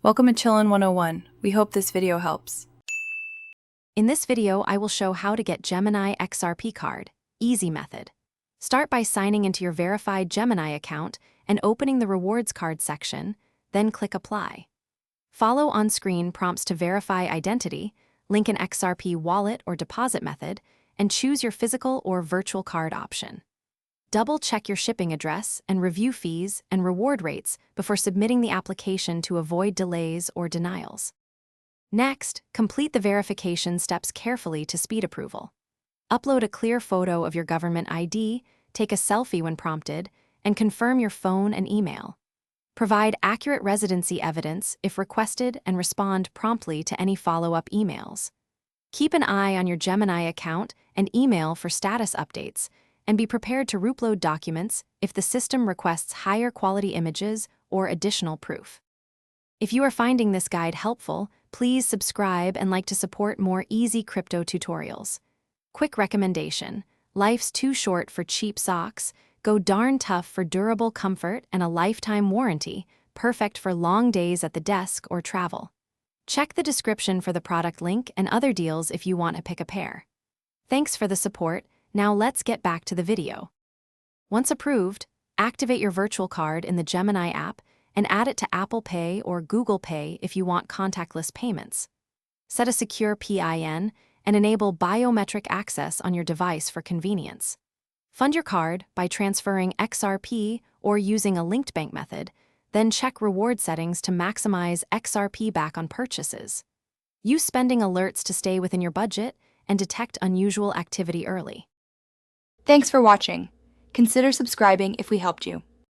Welcome to Chillin' 101. We hope this video helps. In this video, I will show how to get Gemini XRP card, easy method. Start by signing into your verified Gemini account and opening the rewards card section, then click apply. Follow on-screen prompts to verify identity, link an XRP wallet or deposit method, and choose your physical or virtual card option. Double-check your shipping address and review fees and reward rates before submitting the application to avoid delays or denials. Next, complete the verification steps carefully to speed approval. Upload a clear photo of your government ID, take a selfie when prompted, and confirm your phone and email. Provide accurate residency evidence if requested and respond promptly to any follow-up emails. Keep an eye on your Gemini account and email for status updates, and be prepared to upload documents if the system requests higher quality images or additional proof. If you are finding this guide helpful, please subscribe and like to support more easy crypto tutorials. Quick recommendation: life's too short for cheap socks. Go darn tough for durable comfort and a lifetime warranty, perfect for long days at the desk or travel. Check the description for the product link and other deals if you want to pick a pair. Thanks for the support. Now let's get back to the video. Once approved, activate your virtual card in the Gemini app and add it to Apple Pay or Google Pay if you want contactless payments. Set a secure PIN and enable biometric access on your device for convenience. Fund your card by transferring XRP or using a linked bank method, then check reward settings to maximize XRP back on purchases. Use spending alerts to stay within your budget and detect unusual activity early. Thanks for watching. Consider subscribing if we helped you.